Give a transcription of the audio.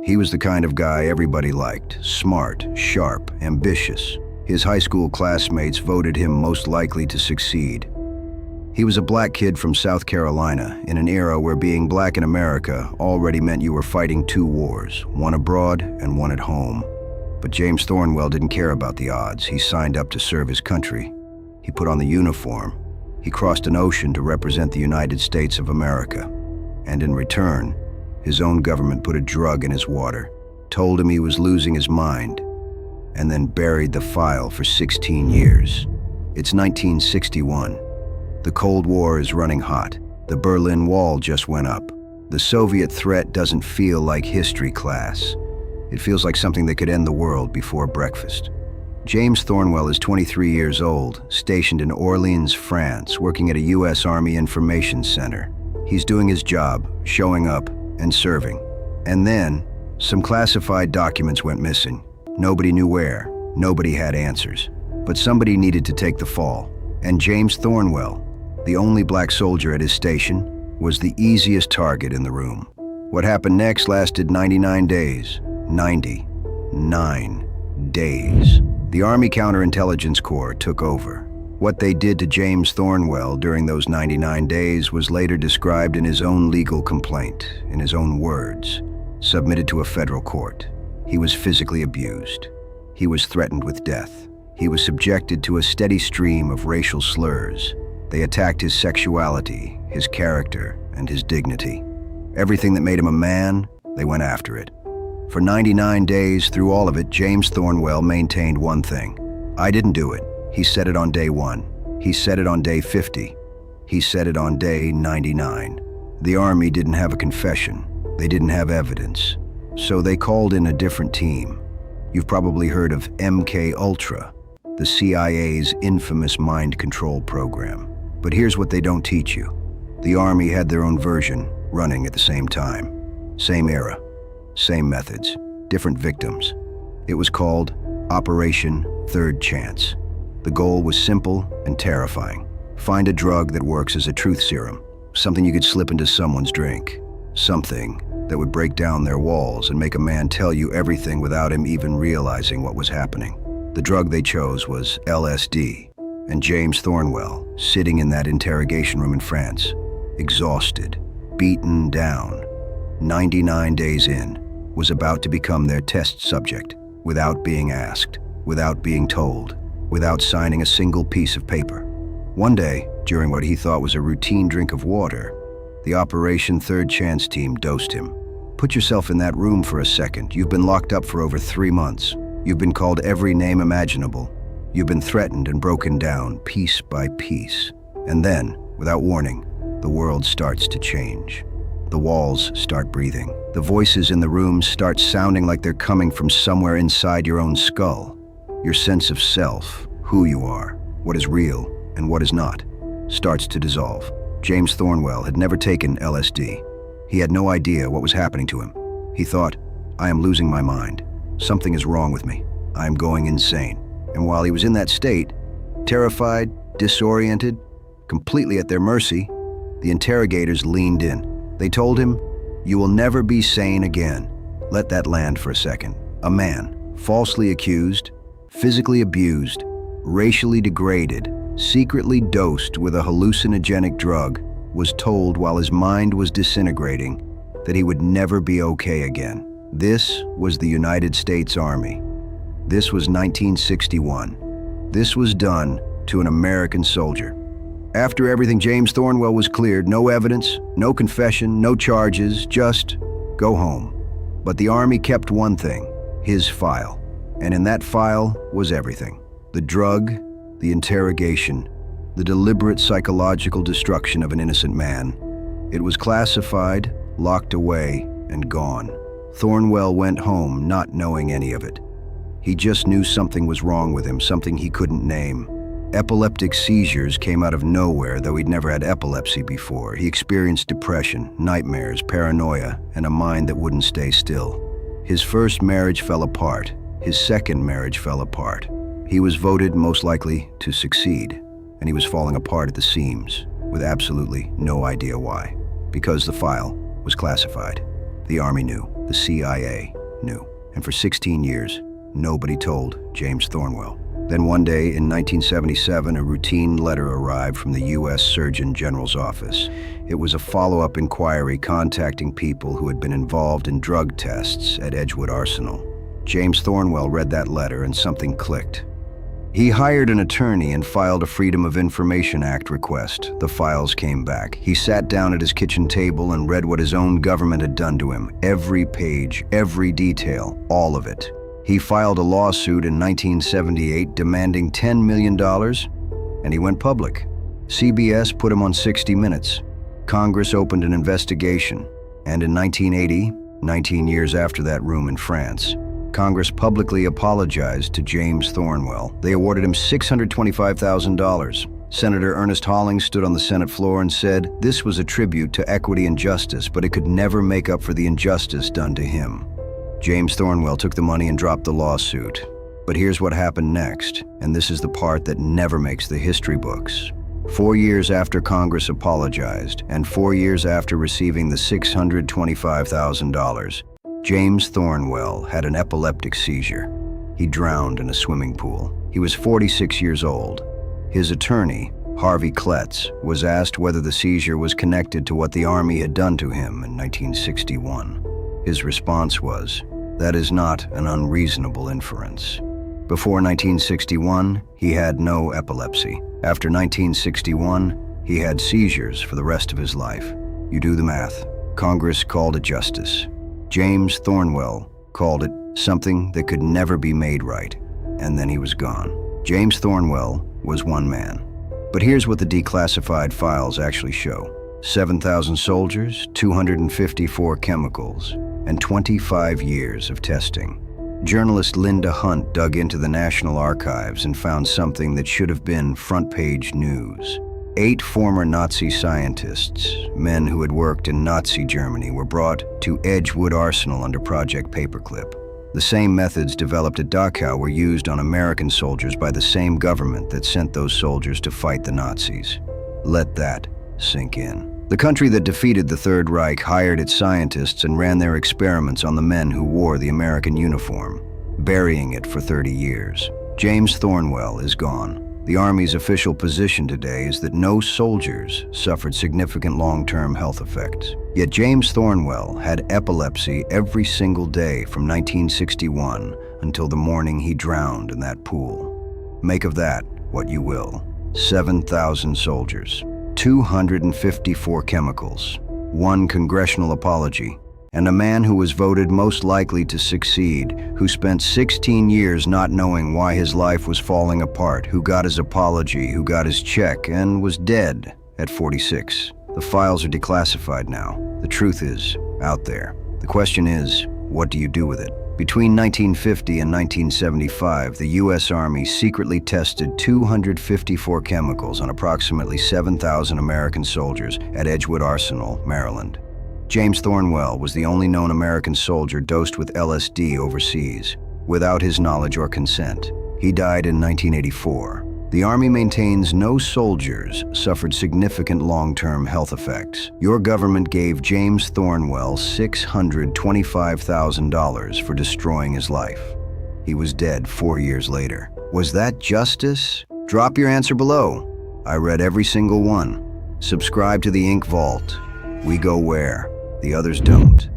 He was the kind of guy everybody liked, smart, sharp, ambitious. His high school classmates voted him most likely to succeed. He was a black kid from South Carolina in an era where being black in America already meant you were fighting two wars, one abroad and one at home. But James Thornwell didn't care about the odds. He signed up to serve his country. He put on the uniform. He crossed an ocean to represent the United States of America. And in return, his own government put a drug in his water, told him he was losing his mind, and then buried the file for 16 years. It's 1961. The Cold War is running hot. The Berlin Wall just went up. The Soviet threat doesn't feel like history class. It feels like something that could end the world before breakfast. James Thornwell is 23 years old, stationed in Orleans, France, working at a U.S. Army Information Center. He's doing his job, showing up, and serving. And then, some classified documents went missing. Nobody knew where. Nobody had answers. But somebody needed to take the fall. And James Thornwell, the only black soldier at his station, was the easiest target in the room. What happened next lasted 99 days. 99 days. The Army Counterintelligence Corps took over. What they did to James Thornwell during those 99 days was later described in his own legal complaint, in his own words, submitted to a federal court. He was physically abused. He was threatened with death. He was subjected to a steady stream of racial slurs. They attacked his sexuality, his character, and his dignity. Everything that made him a man, they went after it. For 99 days, through all of it, James Thornwell maintained one thing. I didn't do it. He said it on day 1. He said it on day 50. He said it on day 99. The Army didn't have a confession. They didn't have evidence. So they called in a different team. You've probably heard of MKUltra, the CIA's infamous mind control program. But here's what they don't teach you. The Army had their own version running at the same time. Same era, same methods, different victims. It was called Operation Third Chance. The goal was simple and terrifying. Find a drug that works as a truth serum, something you could slip into someone's drink, something that would break down their walls and make a man tell you everything without him even realizing what was happening. The drug they chose was LSD. And James Thornwell, sitting in that interrogation room in France, exhausted, beaten down, 99 days in, was about to become their test subject, without being asked, without being told, without signing a single piece of paper. One day, during what he thought was a routine drink of water, the Operation Third Chance team dosed him. Put yourself in that room for a second. You've been locked up for over 3 months. You've been called every name imaginable. You've been threatened and broken down piece by piece. And then, without warning, the world starts to change. The walls start breathing. The voices in the room start sounding like they're coming from somewhere inside your own skull. Your sense of self, who you are, what is real and what is not, starts to dissolve. James Thornwell had never taken LSD. He had no idea what was happening to him. He thought, I am losing my mind. Something is wrong with me. I am going insane. And while he was in that state, terrified, disoriented, completely at their mercy, the interrogators leaned in. They told him, you will never be sane again. Let that land for a second. A man, falsely accused, physically abused, racially degraded, secretly dosed with a hallucinogenic drug, was told while his mind was disintegrating that he would never be okay again. This was the United States Army. This was 1961. This was done to an American soldier. After everything, James Thornwell was cleared. No evidence, no confession, no charges, just go home. But the Army kept one thing, his file. And in that file was everything. The drug, the interrogation, the deliberate psychological destruction of an innocent man. It was classified, locked away, and gone. Thornwell went home not knowing any of it. He just knew something was wrong with him, something he couldn't name. Epileptic seizures came out of nowhere, though he'd never had epilepsy before. He experienced depression, nightmares, paranoia, and a mind that wouldn't stay still. His first marriage fell apart. His second marriage fell apart. He was voted most likely to succeed, and he was falling apart at the seams, with absolutely no idea why. Because the file was classified. The Army knew. The CIA knew. And for 16 years, nobody told James Thornwell. Then one day in 1977, a routine letter arrived from the U.S. Surgeon General's office. It was a follow-up inquiry contacting people who had been involved in drug tests at Edgewood Arsenal. James Thornwell read that letter and something clicked. He hired an attorney and filed a Freedom of Information Act request. The files came back. He sat down at his kitchen table and read what his own government had done to him. Every page, every detail, all of it. He filed a lawsuit in 1978 demanding $10 million, and he went public. CBS put him on 60 Minutes. Congress opened an investigation, and in 1980, 19 years after that room in France, Congress publicly apologized to James Thornwell. They awarded him $625,000. Senator Ernest Hollings stood on the Senate floor and said this was a tribute to equity and justice, but it could never make up for the injustice done to him. James Thornwell took the money and dropped the lawsuit. But here's what happened next, and this is the part that never makes the history books. 4 years after Congress apologized, and 4 years after receiving the $625,000, James Thornwell had an epileptic seizure. He drowned in a swimming pool. He was 46 years old. His attorney, Harvey Kletz, was asked whether the seizure was connected to what the Army had done to him in 1961. His response was, "That is not an unreasonable inference." Before 1961, he had no epilepsy. After 1961, he had seizures for the rest of his life. You do the math. Congress called it justice. James Thornwell called it something that could never be made right, and then he was gone. James Thornwell was one man. But here's what the declassified files actually show. 7,000 soldiers, 254 chemicals, and 25 years of testing. Journalist Linda Hunt dug into the National Archives and found something that should have been front-page news. 8 former Nazi scientists, men who had worked in Nazi Germany, were brought to Edgewood Arsenal under Project Paperclip. The same methods developed at Dachau were used on American soldiers by the same government that sent those soldiers to fight the Nazis. Let that sink in. The country that defeated the Third Reich hired its scientists and ran their experiments on the men who wore the American uniform, burying it for 30 years. James Thornwell is gone. The Army's official position today is that no soldiers suffered significant long-term health effects. Yet James Thornwell had epilepsy every single day from 1961 until the morning he drowned in that pool. Make of that what you will. 7,000 soldiers, 254 chemicals, 1 congressional apology, and a man who was voted most likely to succeed, who spent 16 years not knowing why his life was falling apart, who got his apology, who got his check, and was dead at 46. The files are declassified now. The truth is out there. The question is, what do you do with it? Between 1950 and 1975, the U.S. Army secretly tested 254 chemicals on approximately 7,000 American soldiers at Edgewood Arsenal, Maryland. James Thornwell was the only known American soldier dosed with LSD overseas, without his knowledge or consent. He died in 1984. The Army maintains no soldiers suffered significant long-term health effects. Your government gave James Thornwell $625,000 for destroying his life. He was dead 4 years later. Was that justice? Drop your answer below. I read every single one. Subscribe to the Ink Vault. We go where the others don't.